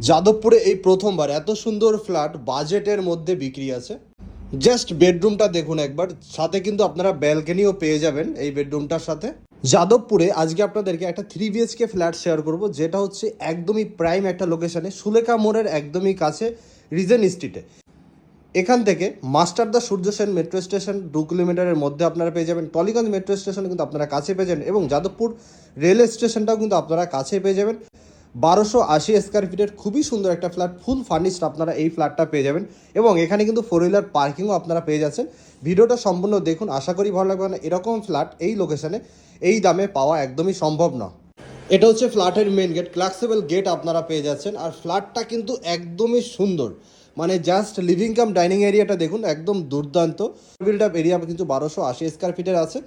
যাদবপুরে এই প্রথমবার এত সুন্দর ফ্ল্যাট বাজেটের মধ্যে বিক্রি আছে। জাস্ট বেডরুমটা দেখুন একবার, সাথে কিন্তু আপনারা ব্যালকনিও পেয়ে যাবেন এই বেডরুমটার সাথে। যাদবপুরে আজকে আপনাদেরকে একটা 3 BHK ফ্ল্যাট শেয়ার করব, যেটা হচ্ছে একদমই প্রাইম একটা লোকেশনে, সুলেখা মোড়ের একদমই কাছে, রিজেন স্ট্রিটে। এখান থেকে মাস্টারদা সূর্য সেন মেট্রো স্টেশন 2 কিলোমিটারের মধ্যে আপনারা পেয়ে যাবেন। টলিগঞ্জ মেট্রো স্টেশন কিন্তু আপনারা কাছে পেয়ে যাবেন, এবং যাদবপুর রেল স্টেশনটাও কিন্তু আপনারা কাছে পেয়ে যাবেন। 1280 স্কোয়ার ফিটের খুবই সুন্দর একটা ফ্ল্যাট, ফুল ফার্নিশড আপনারা এই ফ্ল্যাটটা পেয়ে যাবেন, এবং এখানে কিন্তু 4 হুইলার পার্কিংও আপনারা পেয়ে যাচ্ছেন। ভিডিওটা সম্পূর্ণ দেখুন, আশা করি ভালো লাগবে। না এরকম ফ্ল্যাট এই লোকেশনে এই দামে পাওয়া একদমই সম্ভব না। এটা হচ্ছে ফ্ল্যাটের মেন গেট, ক্লাক্সেবল গেট আপনারা পেয়ে যাচ্ছেন। আর ফ্ল্যাটটা কিন্তু একদমই সুন্দর, মানে জাস্ট লিভিং কাম ডাইনিং এরিয়াটা দেখুন, একদম দুর্দান্ত। বিল্ড আপ এরিয়া কিন্তু 1280 স্কোয়ার ফিটের আছে।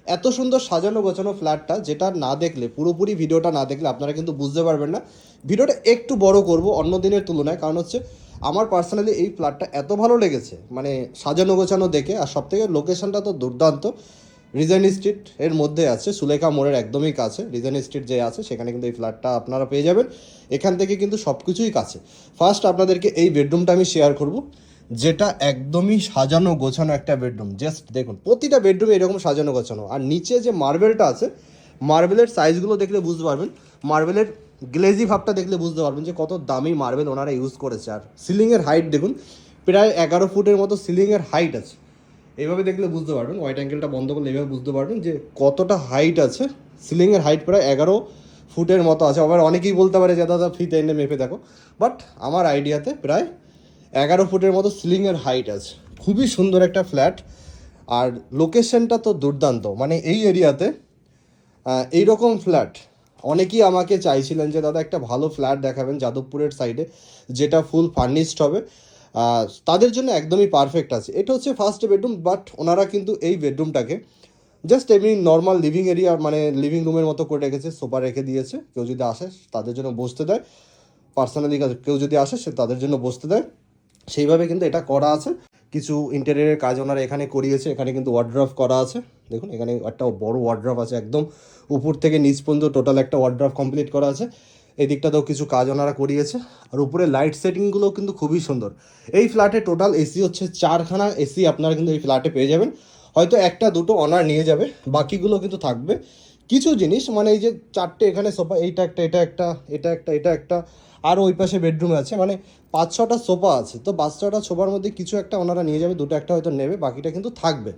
এত সুন্দর সাজানো গোছানো ফ্ল্যাটটা, যেটা না দেখলে, পুরোপুরি ভিডিওটা না দেখলে আপনারা কিন্তু বুঝতে পারবেন না। ভিডিওটা একটু বড় করব অন্য দিনের তুলনায়, কারণ হচ্ছে আমার পার্সোনালি এই ফ্ল্যাটটা এত ভালো লেগেছে, মানে সাজানো গোছানো দেখে। আর সবথেকে লোকেশনটা তো দুর্দান্ত, রিজেন স্ট্রিট এর মধ্যে আছে, সুলেখা মোড়ের একদমই কাছে রিজেন স্ট্রিট যে আছে, সেখানে কিন্তু এই ফ্ল্যাটটা আপনারা পেয়ে যাবেন। এখান থেকে কিন্তু সব কিছুই কাছে। ফার্স্ট আপনাদেরকে এই বেডরুমটা আমি শেয়ার করব, যেটা একদমই সাজানো গোছানো একটা বেডরুম। জাস্ট দেখুন, প্রতিটা বেডরুমে এরকম সাজানো গোছানো। আর নিচে যে মার্বেলটা আছে, মার্বেলের সাইজগুলো দেখলে বুঝতে পারবেন, মার্বেলের গ্লেজি ভাবটা দেখলে বুঝতে পারবেন যে কত দামি মার্বেল ওনারা ইউজ করেছে। আর সিলিংয়ের হাইট দেখুন, প্রায় 11 ফুটের মতো সিলিংয়ের হাইট আছে। এইভাবে দেখলে বুঝতে পারবেন, হোয়াইট অ্যাঙ্গেলটা বন্ধ করলে এইভাবে বুঝতে পারবেন যে কতটা হাইট আছে। সিলিংয়ের হাইট প্রায় 11 ফুটের মতো আছে। আবার অনেকেই বলতে পারে যে দাদা ফিতে এনে মেপে দেখো, বাট আমার আইডিয়াতে প্রায় 11 ফুটের মতো সিলিংয়ের হাইট আছে। খুবই সুন্দর একটা ফ্ল্যাট, আর লোকেশনটা তো দুর্দান্ত। মানে এই এরিয়াতে এইরকম ফ্ল্যাট অনেকেই আমাকে চাইছিলেন যে দাদা একটা ভালো ফ্ল্যাট দেখাবেন যাদবপুরের সাইডে, যেটা ফুল ফার্নিশড হবে। তাদের জন্য একদমই পারফেক্ট আছে। এটা হচ্ছে ফার্স্ট বেডরুম, বাট ওনারা কিন্তু এই বেডরুমটাকে জাস্ট এমনি নর্মাল লিভিং এরিয়া, মানে লিভিং রুমের মতো করে রেখেছে। সোফা রেখে দিয়েছে, কেউ যদি আসে তাদের জন্য বসতে দেয়। পার্সোনালি কেউ যদি আসে সে তাদের জন্য বসতে দেয়, সেইভাবে কিন্তু এটা করা আছে। কিছু ইন্টেরিয়রের কাজ ওনারা এখানে করিয়েছে। এখানে কিন্তু ওয়ার্ড্রফ করা আছে, দেখুন এখানে একটা বড় ওয়ার্ড্রফ আছে, একদম উপর থেকে নিচ পর্যন্ত টোটাল একটা ওয়ার্ড্রফ কমপ্লিট করা আছে। এই দিকটাতেও কিছু কাজ ওনারা করিয়েছে। আর উপরে লাইট সেটিংগুলোও কিন্তু খুবই সুন্দর। এই ফ্ল্যাটে টোটাল এসি হচ্ছে 4খানা এসি আপনারা কিন্তু এই ফ্ল্যাটে পেয়ে যাবেন। হয়তো একটা দুটো ওনার নিয়ে যাবে, বাকিগুলো কিন্তু থাকবে। কিছু জিনিস, মানে এই যে 4টে এখানে সোফা, এইটা একটা, এটা একটা, এটা একটা, এটা একটা, আর ওই পাশে বেডরুমে আছে, মানে 5-6টা সোফা আছে। তো 5-6টা সোফার মধ্যে কিছু একটা ওনারা নিয়ে যাবে, দুটো একটা হয়তো নেবে, বাকিটা কিন্তু থাকবে।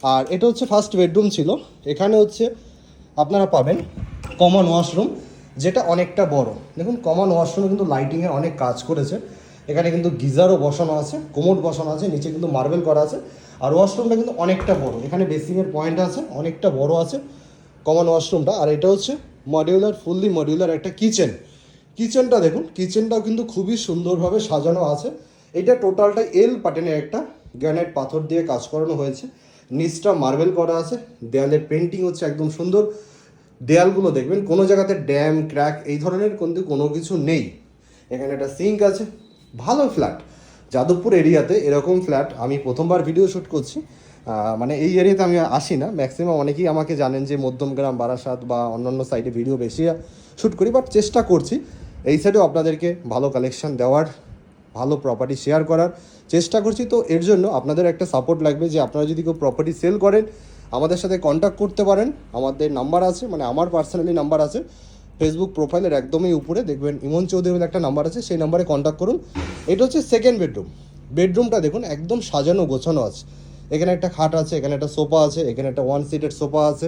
আর এটা হচ্ছে ফার্স্ট বেডরুম ছিল। এখানে হচ্ছে আপনারা পাবেন কমন ওয়াশরুম, যেটা অনেকটা বড়। দেখুন কমন ওয়াশরুমে কিন্তু লাইটিংয়ের অনেক কাজ করেছে। এখানে কিন্তু গিজারও বসানো আছে, কোমোড বসানো আছে, নিচে কিন্তু মার্বেল করা আছে। আর ওয়াশরুমটা কিন্তু অনেকটা বড়, এখানে বেসিংয়ের পয়েন্ট আছে, অনেকটা বড় আছে কমন ওয়াশরুমটা। আর এটা হচ্ছে মডিউলার, ফুললি মডিউলার একটা কিচেনটা দেখুন, কিচেনটাও কিন্তু খুবই সুন্দরভাবে সাজানো আছে। এটা টোটালটা এল প্যাটার্নের একটা গ্রানাইট পাথর দিয়ে কাজ করানো হয়েছে। নিচটা মার্বেল করা আছে, দেয়ালের পেন্টিং হচ্ছে একদম সুন্দর। দেয়ালগুলো দেখবেন কোনো জায়গাতে ড্যাম ক্র্যাক এই ধরনের কিন্তু কোনো কিছু নেই। এখানে একটা সিঙ্ক আছে। ভালো ফ্ল্যাট। যাদবপুর এরিয়াতে এরকম ফ্ল্যাট আমি প্রথমবার ভিডিও শ্যুট করছি। মানে এই এরিয়াতে আমি আসি না, ম্যাক্সিমাম অনেকেই আমাকে জানেন যে মধ্যমগ্রাম, বারাসাত বা অন্যান্য সাইডে ভিডিও বেশি শ্যুট করি, বাট চেষ্টা করছি এই সাইডেও আপনাদেরকে ভালো কালেকশন দেওয়ার, ভালো প্রপার্টি শেয়ার করার চেষ্টা করছি। তো এর জন্য আপনাদের একটা সাপোর্ট লাগবে, যে আপনারা যদি কেউ প্রপার্টি সেল করেন আমাদের সাথে কন্ট্যাক্ট করতে পারেন। আমাদের নাম্বার আছে, মানে আমার পার্সোনালি নাম্বার আছে ফেসবুক প্রোফাইলের একদমই উপরে দেখবেন ইমন চৌধুরী বলে একটা নাম্বার আছে, সেই নাম্বারে কন্ট্যাক্ট করুন। এটা হচ্ছে সেকেন্ড বেডরুম। বেডরুমটা দেখুন একদম সাজানো গোছানো আছে। এখানে একটা খাট আছে, এখানে একটা সোফা আছে, এখানে একটা 1 সিটের সোফা আছে,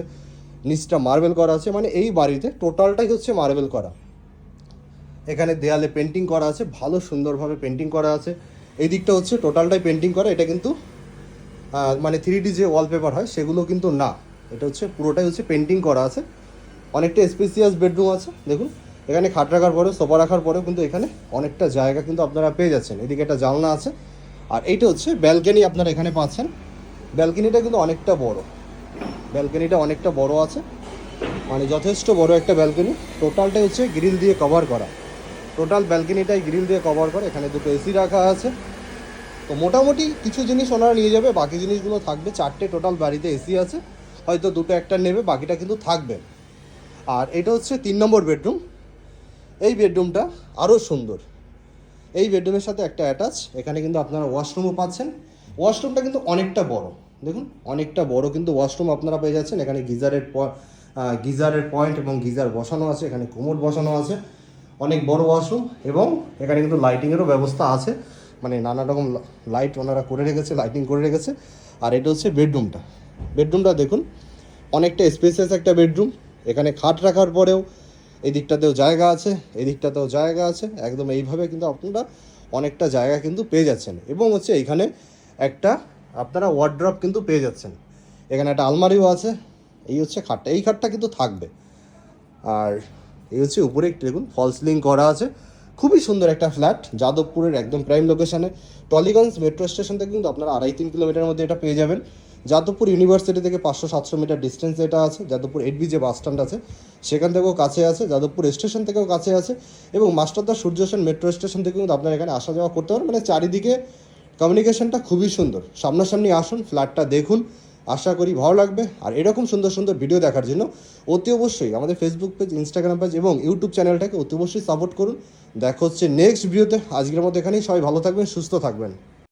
নিচটা মার্বেল করা আছে। মানে এই বাড়িতে টোটালটাই হচ্ছে মার্বেল করা। এখানে দেয়ালে পেন্টিং করা আছে, ভালো সুন্দরভাবে পেন্টিং করা আছে। এই দিকটা হচ্ছে টোটালটাই পেন্টিং করা। এটা কিন্তু মানে 3D যে ওয়ালপেপার হয় সেগুলো কিন্তু না, এটা হচ্ছে পুরোটাই হচ্ছে পেন্টিং করা আছে। অনেকটা স্পেসিয়াস বেডরুম আছে। দেখুন এখানে খাট রাখার পরে, সোফা রাখার পরেও কিন্তু এখানে অনেকটা জায়গা কিন্তু আপনারা পেয়ে যাচ্ছেন। এদিকে একটা জানলা আছে। আর এইটা হচ্ছে ব্যালকনি আপনারা এখানে পাচ্ছেন। ব্যালকনিটা কিন্তু অনেকটা বড়, ব্যালকনিটা অনেকটা বড় আছে, মানে যথেষ্ট বড় একটা ব্যালকনি। টোটালটাই হচ্ছে গ্রিল দিয়ে কভার করা, টোটাল ব্যালকনিটাই গ্রিল দিয়ে কভার করে। এখানে দুটো এসি রাখা আছে। তো মোটামুটি কিছু জিনিস ওনারা নিয়ে যাবে, বাকি জিনিসগুলো থাকবে। 4টে টোটাল বাড়িতে এসি আছে, হয়তো দুটো একটা নেবে, বাকিটা কিন্তু থাকবে। আর এটা হচ্ছে 3 নম্বর বেডরুম। এই বেডরুমটা আরও সুন্দর। এই বেডরুমের সাথে একটা অ্যাটাচ, এখানে কিন্তু আপনারা ওয়াশরুমও পাচ্ছেন। ওয়াশরুমটা কিন্তু অনেকটা বড়, দেখুন অনেকটা বড় কিন্তু ওয়াশরুম আপনারা পেয়ে যাচ্ছেন। এখানে গিজারের পয়েন্ট এবং গিজার বসানো আছে, এখানে কোমোড বসানো আছে, অনেক বড় ওয়াশরুম। এবং এখানে কিন্তু লাইটিংয়েরও ব্যবস্থা আছে, মানে নানা রকম লাইট ওনারা করে রেখেছে, লাইটিং করে রেখেছে। আর এটা হচ্ছে বেডরুমটা। বেডরুমটা দেখুন অনেকটা স্পেসিয়াস একটা বেডরুম। এখানে খাট রাখার পরেও এই দিকটাতেও জায়গা আছে, এই দিকটাতেও জায়গা আছে, একদম এইভাবে কিন্তু আপনারা অনেকটা জায়গা কিন্তু পেয়ে যাচ্ছেন। এবং হচ্ছে এইখানে একটা আপনারা ওয়ার্ড্রপ কিন্তু পেয়ে যাচ্ছেন, এখানে একটা আলমারিও আছে। এই হচ্ছে খাটটা, এই খাটটা কিন্তু থাকবে। আর এই হচ্ছে উপরে একটু দেখুন ফল সিলিং করা আছে। খুবই সুন্দর একটা ফ্ল্যাট, যাদবপুরের একদম প্রাইম লোকেশানে। টলিগঞ্জ মেট্রো স্টেশন থেকে কিন্তু আপনারা 2.5-3 কিলোমিটারের মধ্যে এটা পেয়ে যাবেন। যাদবপুর ইউনিভার্সিটি থেকে 500-700 মিটার ডিস্টেন্স এটা আছে। যাদবপুর 8B যে বাস স্ট্যান্ড আছে সেখান থেকেও কাছে আছে, যাদবপুর স্টেশন থেকেও কাছে আছে, এবং মাস্টারদা সূর্য সেন মেট্রো স্টেশন থেকে কিন্তু আপনারা এখানে আসা যাওয়া করতে পারেন। মানে চারিদিকে কমিউনিকেশনটা খুবই সুন্দর। সামনাসামনি আসুন, ফ্ল্যাটটা দেখুন, আশা করি ভালো লাগবে। আর এরকম সুন্দর সুন্দর ভিডিও দেখার জন্য অতি অবশ্যই আমাদের ফেসবুক পেজ, ইনস্টাগ্রাম পেজ এবং ইউটিউব চ্যানেলটাকে অতি অবশ্যই সাপোর্ট করুন। দেখা হচ্ছে নেক্সট ভিডিওতে। আজকের মতো এখানেই, সবাই ভালো থাকবেন, সুস্থ থাকবেন।